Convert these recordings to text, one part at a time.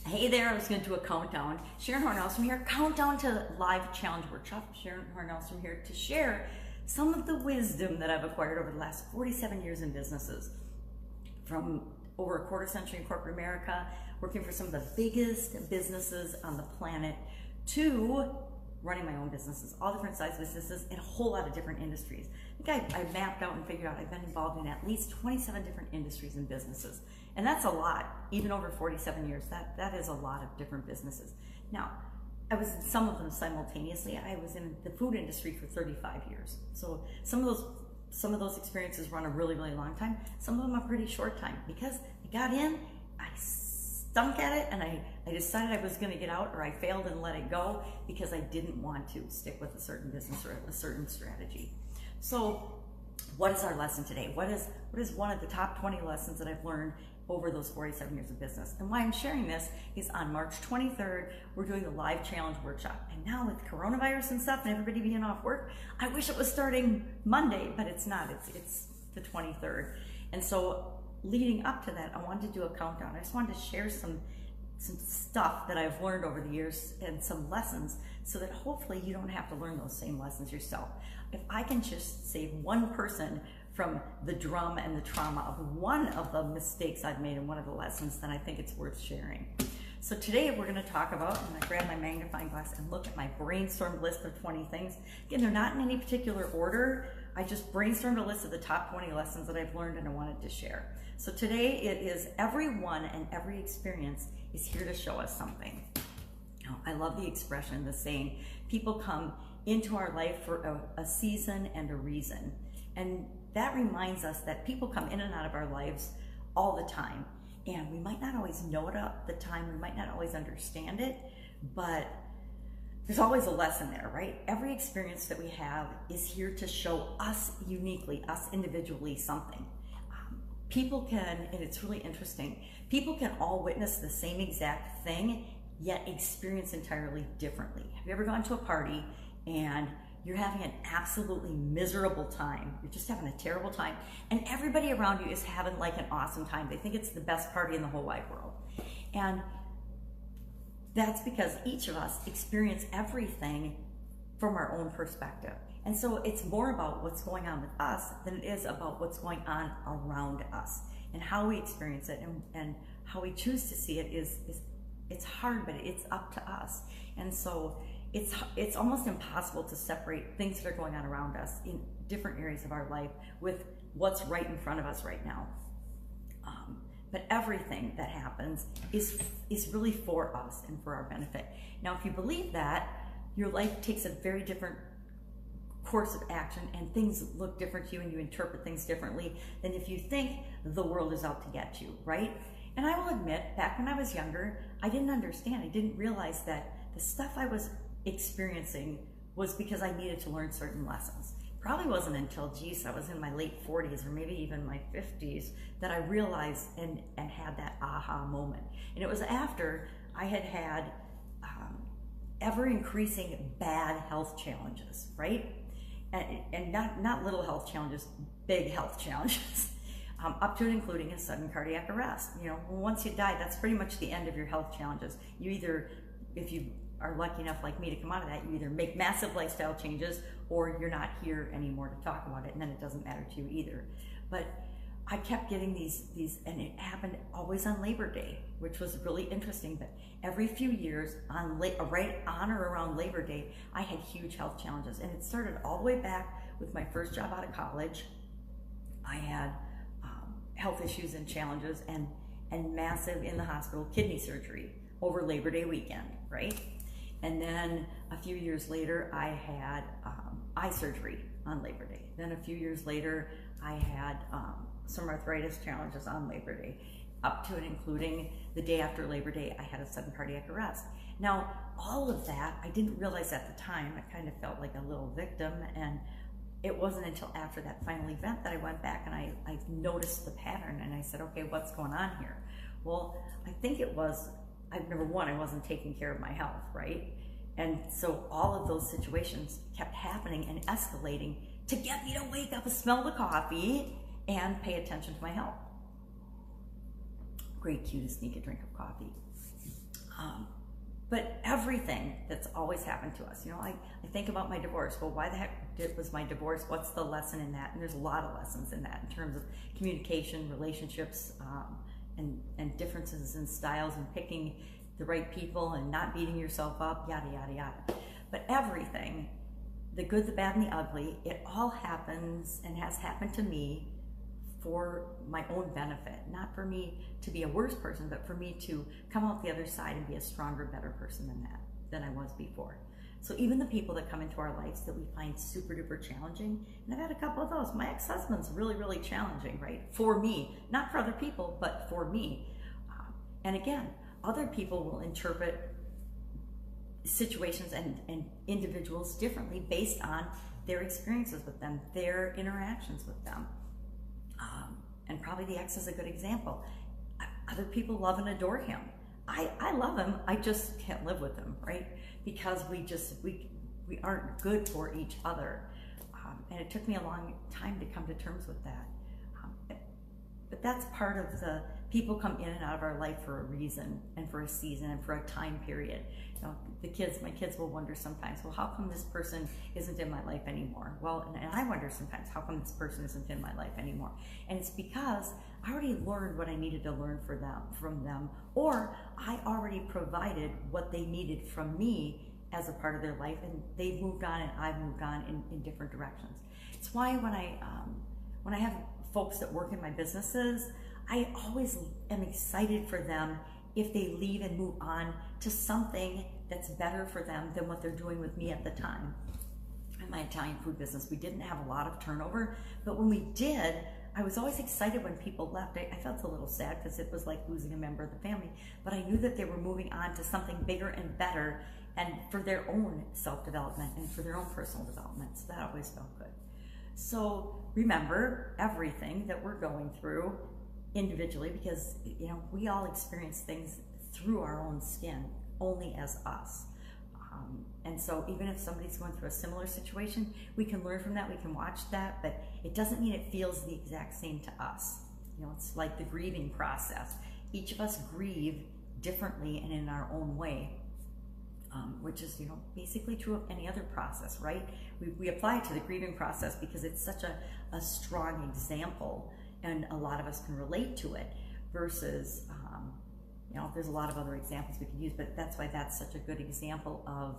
Hey there, I was going to do a countdown. Sharon Horne-Ellstrom here, countdown to live challenge workshop. Sharon Horne-Ellstrom here to share some of the wisdom that I've acquired over the last 47 years in businesses. From over a quarter century in corporate America, working for some of the biggest businesses on the planet, to running my own businesses, all different size businesses in a whole lot of different industries. I think I mapped out and figured out I've been involved in at least 27 different industries and businesses. And that's a lot, even over 47 years, that is a lot of different businesses. Now, I was in some of them simultaneously. I was in the food industry for 35 years. So some of those experiences run a really, really long time. Some of them a pretty short time, because I got in, I stunk at it, and I decided I was going to get out, or I failed and let it go because I didn't want to stick with a certain business or a certain strategy. So what is our lesson today? What is one of the top 20 lessons that I've learned over those 47 years of business? And why I'm sharing this is on March 23rd, we're doing the live challenge workshop. And now with coronavirus and stuff and everybody being off work, I wish it was starting Monday, but it's not. It's the 23rd. And so leading up to that, I wanted to do a countdown. I just wanted to share some stuff that I've learned over the years and some lessons, so that hopefully you don't have to learn those same lessons yourself. If I can just save one person from the drama and the trauma of one of the mistakes I've made and one of the lessons, then I think it's worth sharing. So today we're going to talk about, and I grab my magnifying glass and look at my brainstormed list of 20 things. Again, they're not in any particular order. I just brainstormed a list of the top 20 lessons that I've learned and I wanted to share. So today it is everyone and every experience is here to show us something. Now, I love the expression, the saying, people come into our life for a season and a reason. And that reminds us that people come in and out of our lives all the time. And we might not always know it at the time, we might not always understand it, but there's always a lesson there, right? Every experience that we have is here to show us uniquely, us individually, something. People can, and it's really interesting, people can all witness the same exact thing, yet experience entirely differently. Have you ever gone to a party and you're having an absolutely miserable time? You're just having a terrible time, and everybody around you is having like an awesome time. They think it's the best party in the whole wide world. And that's because each of us experience everything from our own perspective. And so it's more about what's going on with us than it is about what's going on around us. And how we experience it and how we choose to see it it's hard, but it's up to us. And so it's almost impossible to separate things that are going on around us in different areas of our life with what's right in front of us right now. But everything that happens is really for us and for our benefit. Now, if you believe that, your life takes a very different course of action, and things look different to you, and you interpret things differently than if you think the world is out to get you, right? And I will admit, back when I was younger, I didn't understand. I didn't realize that the stuff I was experiencing was because I needed to learn certain lessons. Probably wasn't until, I was in my late 40s or maybe even my 50s that I realized and had that aha moment. And it was after I had ever-increasing bad health challenges, right? And not little health challenges, big health challenges, up to and including a sudden cardiac arrest. You know, once you die, that's pretty much the end of your health challenges. You either, if you are lucky enough like me to come out of that, you either make massive lifestyle changes or you're not here anymore to talk about it, and then it doesn't matter to you either. But I kept getting these, and it happened always on Labor Day, which was really interesting. But every few years, right on or around Labor Day, I had huge health challenges. And it started all the way back with my first job out of college. I had health issues and challenges and massive in the hospital kidney surgery over Labor Day weekend, right? And then a few years later, I had eye surgery on Labor Day. Then a few years later, I had some arthritis challenges on Labor Day, up to and including the day after Labor Day, I had a sudden cardiac arrest. Now, all of that, I didn't realize at the time. I kind of felt like a little victim, and it wasn't until after that final event that I went back and I noticed the pattern, and I said, okay, what's going on here? Well, I think it was, number one, I wasn't taking care of my health, right? And so all of those situations kept happening and escalating to get me to wake up, smell the coffee, and pay attention to my health. Great cue to sneak a drink of coffee. But everything that's always happened to us, I think about my divorce. Well, why the heck was my divorce? What's the lesson in that? And there's a lot of lessons in that in terms of communication, relationships, and differences in styles and picking the right people and not beating yourself up, yada, yada, yada. But everything, the good, the bad, and the ugly, it all happens and has happened to me for my own benefit, not for me to be a worse person, but for me to come out the other side and be a stronger, better person than I was before. So even the people that come into our lives that we find super duper challenging, and I've had a couple of those. My ex-husband's really, really challenging, right? For me, not for other people, but for me. And again, other people will interpret situations and individuals differently based on their experiences with them, their interactions with them. And probably the ex is a good example. Other people love and adore him. I love him, I just can't live with him, right? Because we aren't good for each other. And it took me a long time to come to terms with that. But that's part of the people come in and out of our life for a reason and for a season and for a time period. My kids will wonder sometimes, well, how come this person isn't in my life anymore? Well, and I wonder sometimes, how come this person isn't in my life anymore? And it's because I already learned what I needed to learn from them, or I already provided what they needed from me as a part of their life, and they've moved on and I've moved on in different directions. It's why when I have folks that work in my businesses, I always am excited for them if they leave and move on to something that's better for them than what they're doing with me at the time. In my Italian food business, we didn't have a lot of turnover, but when we did, I was always excited when people left. I felt a little sad because it was like losing a member of the family, but I knew that they were moving on to something bigger and better and for their own self-development and for their own personal development. So that always felt good. So remember everything that we're going through individually, because we all experience things through our own skin, only as us. And so even if somebody's going through a similar situation, we can learn from that, we can watch that, but it doesn't mean it feels the exact same to us. It's like the grieving process. Each of us grieve differently and in our own way, which is basically true of any other process, right? We apply it to the grieving process because it's such a strong example, and a lot of us can relate to it, versus there's a lot of other examples we can use, but that's why that's such a good example of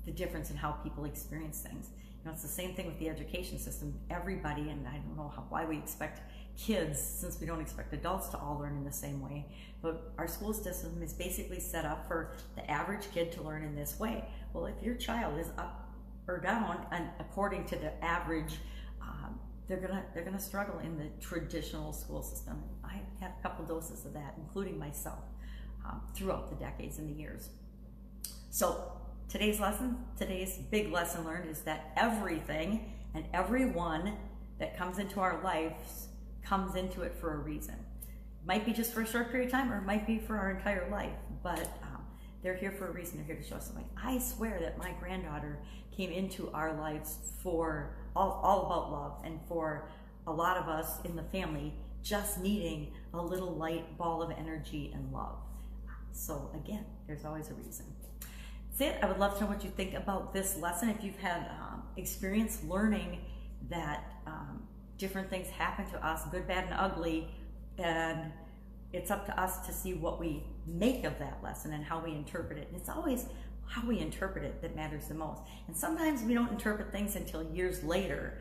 the difference in how people experience things. It's the same thing with the education system. Everybody, and I don't know why we expect kids, since we don't expect adults to all learn in the same way, but our school system is basically set up for the average kid to learn in this way. Well, if your child is up or down, and according to the average, they're gonna struggle in the traditional school system. I had a couple doses of that, including myself, throughout the decades and the years. So today's big lesson learned is that everything and everyone that comes into our lives comes into it for a reason. Might be just for a short period of time, or it might be for our entire life, but they're here for a reason. They're here to show us something. I swear that my granddaughter came into our lives for all about love, and for a lot of us in the family just needing a little light ball of energy and love. So again, there's always a reason. That's it. I would love to know what you think about this lesson. If you've had experience learning that different things happen to us, good, bad, and ugly, and it's up to us to see what we make of that lesson and how we interpret it. And it's always how we interpret it that matters the most. And sometimes we don't interpret things until years later.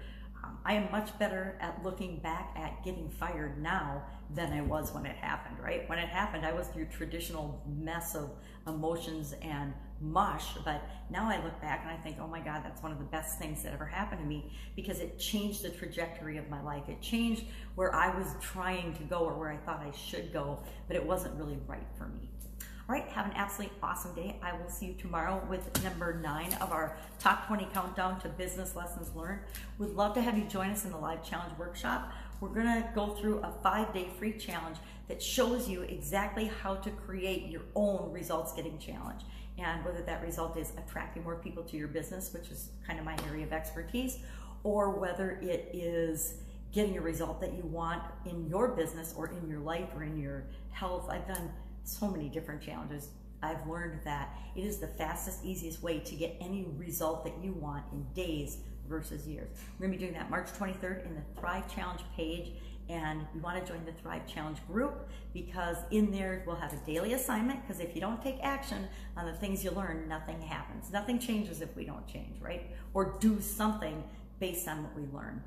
I am much better at looking back at getting fired now than I was when it happened, right? When it happened, I was through traditional mess of emotions and mush, but now I look back and I think, oh my God, that's one of the best things that ever happened to me, because it changed the trajectory of my life. It changed where I was trying to go, or where I thought I should go, but it wasn't really right for me. All right, have an absolutely awesome day. I will see you tomorrow with number 9 of our Top 20 Countdown to Business Lessons Learned. We'd love to have you join us in the live challenge workshop. We're gonna go through a 5-day free challenge that shows you exactly how to create your own results getting challenge. And whether that result is attracting more people to your business, which is kind of my area of expertise, or whether it is getting a result that you want in your business or in your life or in your health. I've done so many different challenges. I've learned that it is the fastest, easiest way to get any result that you want in days versus years. We're gonna be doing that March 23rd in the Thrive Challenge page, and you wanna join the Thrive Challenge group because in there we'll have a daily assignment, because if you don't take action on the things you learn, nothing happens. Nothing changes if we don't change, right? Or do something based on what we learn.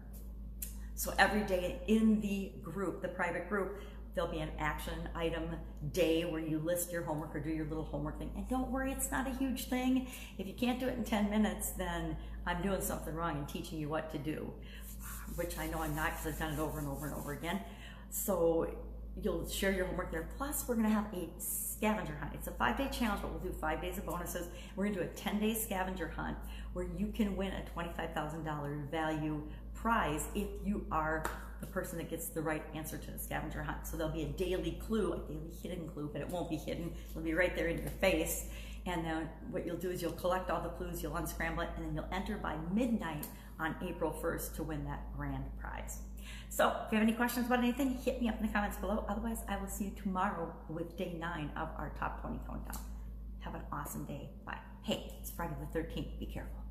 So every day in the group, the private group, there'll be an action item day where you list your homework or do your little homework thing. And don't worry, it's not a huge thing. If you can't do it in 10 minutes, then I'm doing something wrong and teaching you what to do, which I know I'm not, because I've done it over and over and over again. So you'll share your homework there. Plus, we're gonna have a scavenger hunt. It's a 5-day challenge, but we'll do 5 days of bonuses. We're gonna do a 10-day scavenger hunt where you can win a $25,000 value prize if you are the person that gets the right answer to the scavenger hunt. So there'll be a daily clue, a daily hidden clue, but it won't be hidden. It'll be right there in your face. And then what you'll do is you'll collect all the clues, you'll unscramble it, and then you'll enter by midnight on April 1st to win that grand prize. So if you have any questions about anything, hit me up in the comments below. Otherwise, I will see you tomorrow with day 9 of our top 20 countdown. Have an awesome day. Bye. Hey, it's Friday the 13th. Be careful.